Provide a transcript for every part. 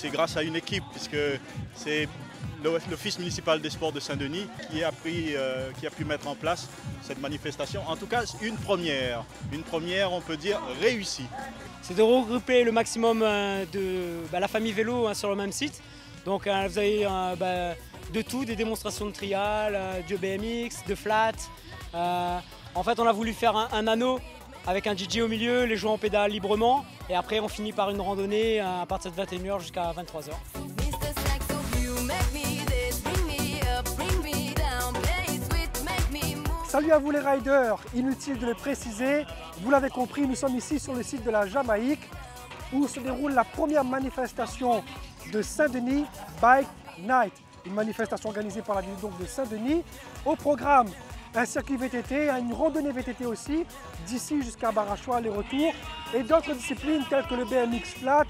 c'est grâce à une équipe, puisque c'est l'Office municipal des sports de Saint-Denis qui a pu mettre en place cette manifestation. En tout cas, une première, on peut dire, réussie. C'est de regrouper le maximum de la famille vélo sur le même site. Donc vous avez de tout, des démonstrations de trial, de BMX, de flat. En fait, on a voulu faire un anneau avec un DJ au milieu, les joueurs en pédale librement. Et après, on finit par une randonnée à partir de 21h jusqu'à 23h. Salut à vous les riders, inutile de le préciser, vous l'avez compris, nous sommes ici sur le site de la Jamaïque où se déroule la première manifestation de Saint-Denis Bike Night, une manifestation organisée par la ville de Saint-Denis. Au programme, un circuit VTT, une randonnée VTT aussi, d'ici jusqu'à Barachois, les retours, et d'autres disciplines telles que le BMX flat,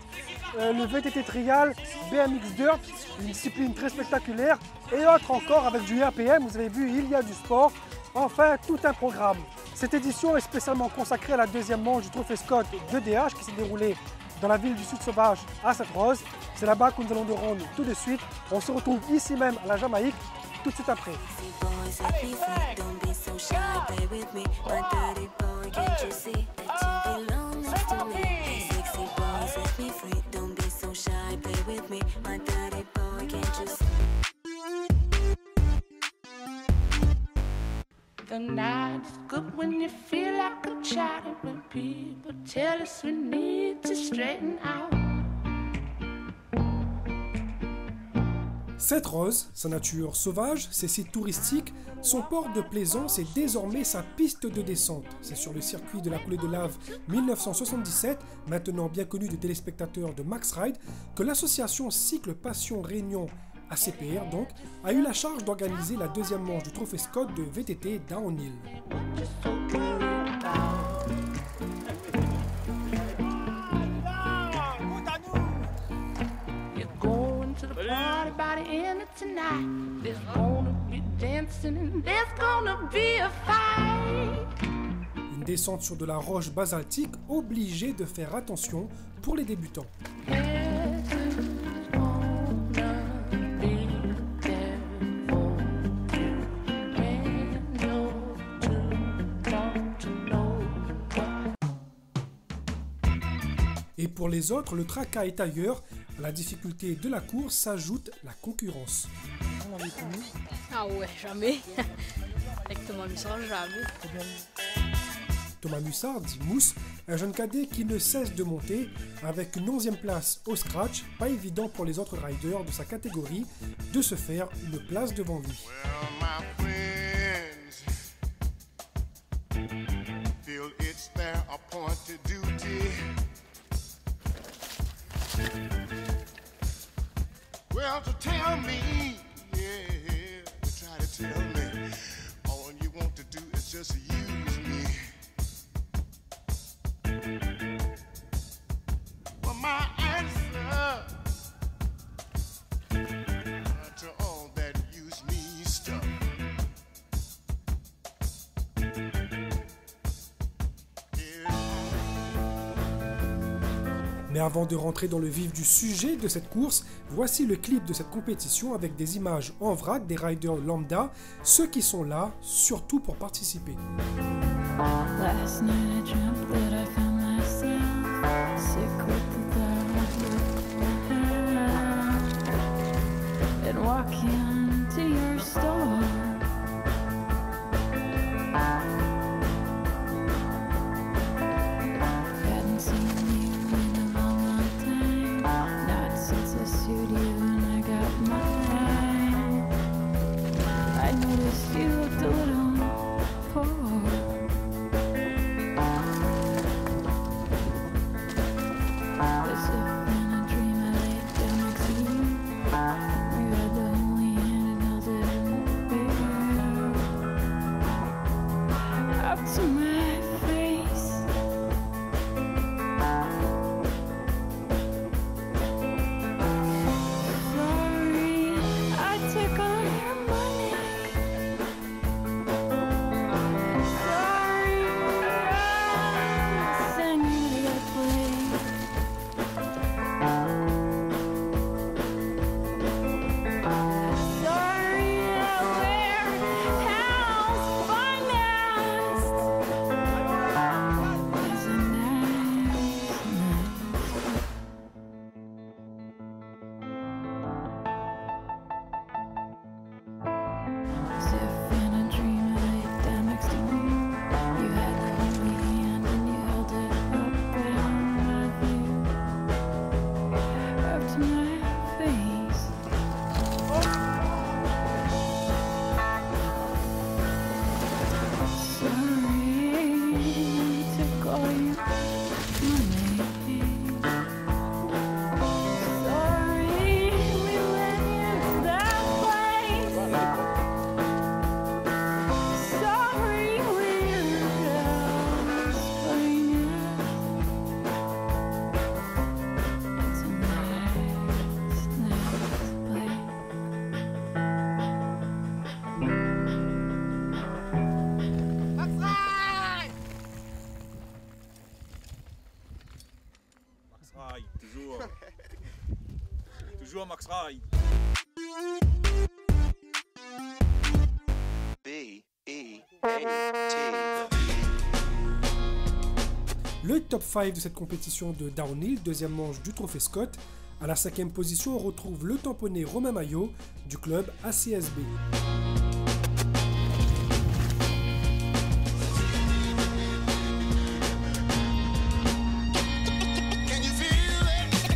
le VTT trial, BMX dirt, une discipline très spectaculaire, et autres encore avec du RPM, vous avez vu, il y a du sport. Enfin, tout un programme. Cette édition est spécialement consacrée à la deuxième manche du Trophée Scott 2DH qui s'est déroulée dans la ville du Sud Sauvage à Sainte-Rose. C'est là-bas que nous allons nous rendre tout de suite. On se retrouve ici même à la Jamaïque tout de suite après. The night's good when you feel like a child. When people tell us we need to straighten out. Sainte-Rose, sa nature sauvage, ses sites touristiques, son port de plaisance et désormais sa piste de descente. C'est sur le circuit de la coulée de lave 1977, maintenant bien connu des téléspectateurs de Max Ride, que l'association Cycle Passion Réunion ACPR donc, a eu la charge d'organiser la deuxième manche du Trophée Scott de VTT Downhill. Une descente sur de la roche basaltique obligée de faire attention pour les débutants. Et pour les autres, le tracas est ailleurs. À la difficulté de la course s'ajoute la concurrence. Ah ouais, jamais. Avec Thomas Mussard, jamais. Thomas Mussard, dit Mousse, un jeune cadet qui ne cesse de monter, avec une 11e place au scratch, pas évident pour les autres riders de sa catégorie de se faire une place devant lui. Well, to tell me, yeah, try to tell me, all you want to do is just use me. Well, my answer to all that use me stuff. Mais avant de rentrer dans le vif du sujet de cette course, voici le clip de cette compétition avec des images en vrac des riders lambda, ceux qui sont là surtout pour participer. Toujours Max Ride. Le top 5 de cette compétition de downhill, deuxième manche du Trophée Scott. À la 5e position, on retrouve le tamponné Romain Maillot du club ACSB.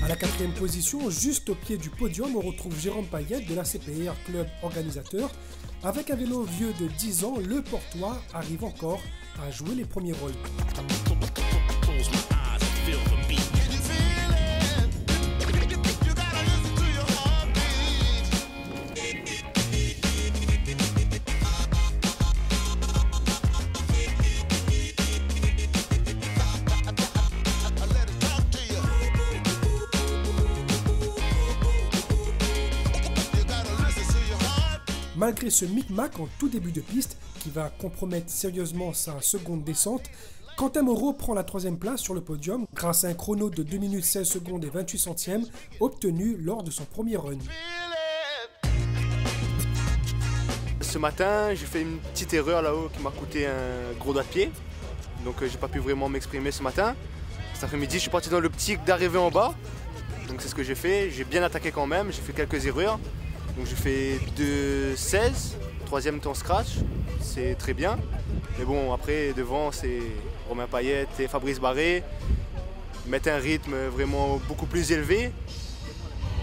À la 4e position, juste au pied du podium, on retrouve Jérôme Payette de la CPR, club organisateur. Avec un vélo vieux de 10 ans, le Portois arrive encore à jouer les premiers rôles. Malgré ce micmac en tout début de piste qui va compromettre sérieusement sa seconde descente, Quentin Moreau prend la 3e place sur le podium grâce à un chrono de 2 minutes 16 secondes et 28 centièmes obtenu lors de son premier run. Ce matin, j'ai fait une petite erreur là-haut qui m'a coûté un gros doigt de pied. Donc j'ai pas pu vraiment m'exprimer ce matin. Cet après-midi, je suis parti dans l'optique d'arriver en bas. Donc c'est ce que j'ai fait. J'ai bien attaqué quand même, j'ai fait quelques erreurs. Donc j'ai fait 2,16, 3e temps scratch, c'est très bien. Mais bon, après devant c'est Romain Payette et Fabrice Barré. Ils mettent un rythme vraiment beaucoup plus élevé.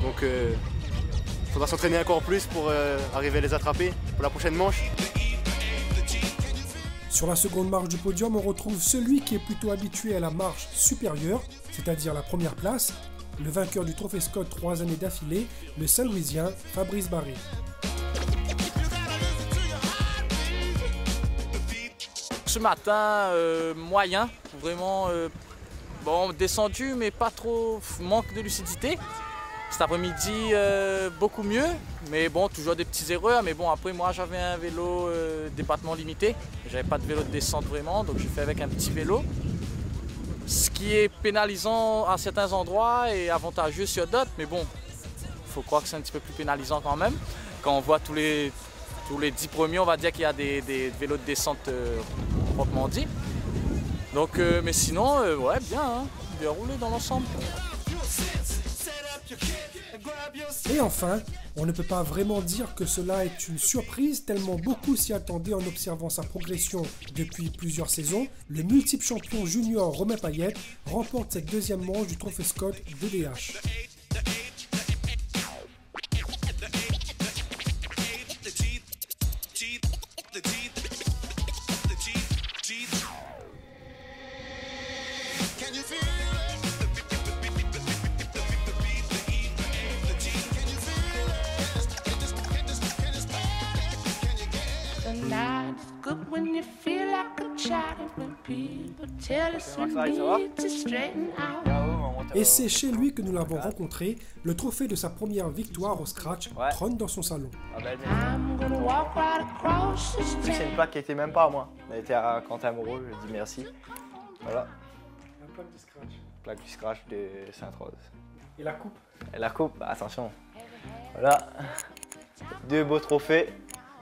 Donc il faudra s'entraîner encore plus pour arriver à les attraper pour la prochaine manche. Sur la seconde marche du podium, on retrouve celui qui est plutôt habitué à la marche supérieure, c'est-à-dire la première place. Le vainqueur du Trophée Scott 3 années d'affilée, le Saint-Louisien Fabrice Barré. Ce matin, moyen, vraiment bon, descendu mais pas trop, manque de lucidité. Cet après-midi, beaucoup mieux, mais bon, toujours des petites erreurs. Mais bon, après moi j'avais un vélo d'épatement limité, j'avais pas de vélo de descente vraiment, donc j'ai fait avec un petit vélo. Ce qui est pénalisant à certains endroits et avantageux sur d'autres, mais bon, il faut croire que c'est un petit peu plus pénalisant quand même. Quand on voit tous les 10 premiers, on va dire qu'il y a des vélos de descente proprement dit. Donc, mais sinon, ouais, bien, hein, bien roulé dans l'ensemble. Et enfin, on ne peut pas vraiment dire que cela est une surprise tellement beaucoup s'y attendaient en observant sa progression depuis plusieurs saisons. Le multiple champion junior Romain Payette remporte cette deuxième manche du Trophée Scott DDH. Et c'est chez lui que nous l'avons rencontré. Le trophée de sa première victoire au scratch trône dans son salon. C'est une plaque qui n'était même pas à moi. Elle était à Quentin Moreau, je dis merci. Voilà. La plaque du scratch. Plaque du scratch de Sainte-Rose. Et la coupe? Et la coupe, attention. Voilà. 2 beaux trophées.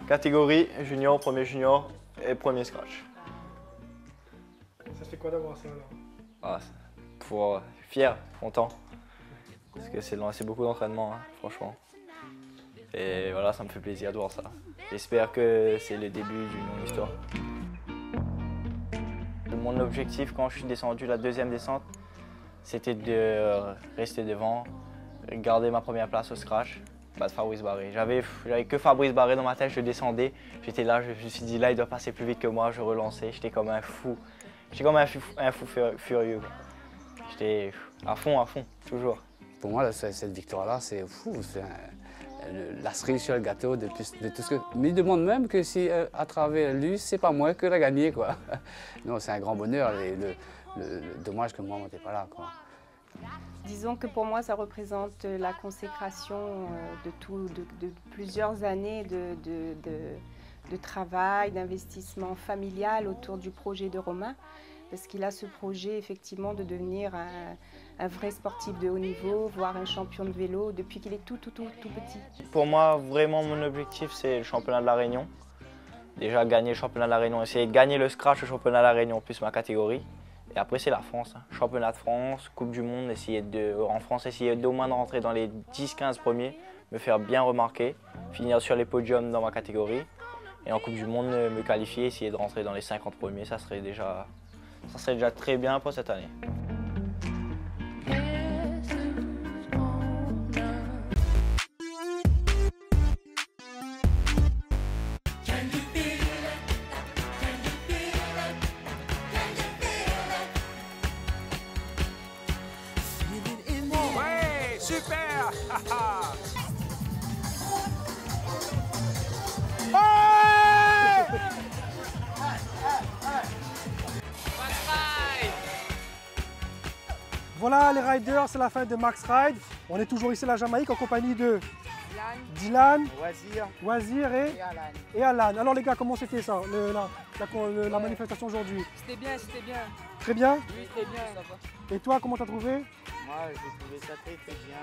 Catégorie junior, premier junior et premier scratch. Ça fait quoi d'avoir ça alors? Fier, content. Parce que c'est beaucoup d'entraînement, hein, franchement. Et voilà, ça me fait plaisir de voir ça. J'espère que c'est le début d'une longue histoire. Mon objectif quand je suis descendu la deuxième descente, c'était de rester devant, garder ma première place au scratch, battre Fabrice Barré. J'avais que Fabrice Barré dans ma tête, je descendais, j'étais là, je me suis dit là il doit passer plus vite que moi, je relançais, j'étais comme un fou. J'étais comme un fou furieux. J'étais à fond, toujours. Pour moi, cette victoire-là, c'est fou. La cerise sur le gâteau de tout ce que... Mais il demande même que si à travers lui, c'est pas moi que l'a gagné, quoi. Non, c'est un grand bonheur. Et le dommage que moi, on n'était pas là, quoi. Disons que pour moi, ça représente la consécration de plusieurs années de travail, d'investissement familial autour du projet de Romain. parce qu'il a ce projet effectivement de devenir un vrai sportif de haut niveau, voire un champion de vélo depuis qu'il est tout petit. Pour moi, vraiment, mon objectif, c'est le championnat de la Réunion. Déjà, gagner le championnat de la Réunion, essayer de gagner le scratch au championnat de la Réunion, plus ma catégorie. Et après, c'est la France. Championnat de France, Coupe du Monde, en France, essayer d'au moins de rentrer dans les 10-15 premiers, me faire bien remarquer, finir sur les podiums dans ma catégorie. Et en Coupe du Monde, me qualifier, essayer de rentrer dans les 50 premiers, ça serait déjà très bien pour cette année. Ouais, super. Voilà les riders, c'est la fin de Max Ride. On est toujours ici à la Jamaïque en compagnie de Dylan, Wazir et Alan. Alors les gars, comment c'était ça, la manifestation aujourd'hui? C'était bien, c'était bien. Très bien? Oui, très bien. Et toi, comment t'as trouvé? Moi, j'ai trouvé ça très bien.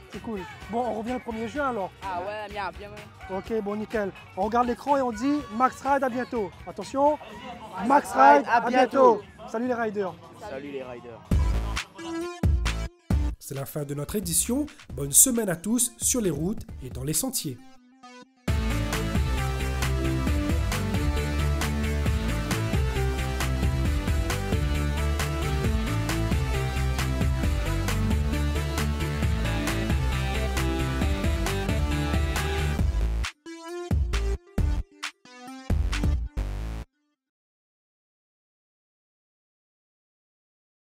C'est cool. Bon, on revient le 1er juin alors. Ah ouais, bien, bien. Ok, bon, nickel. On regarde l'écran et on dit Max Ride, à bientôt. Attention, Max Ride, à bientôt. Salut les riders. Salut les riders. C'est la fin de notre édition. Bonne semaine à tous sur les routes et dans les sentiers.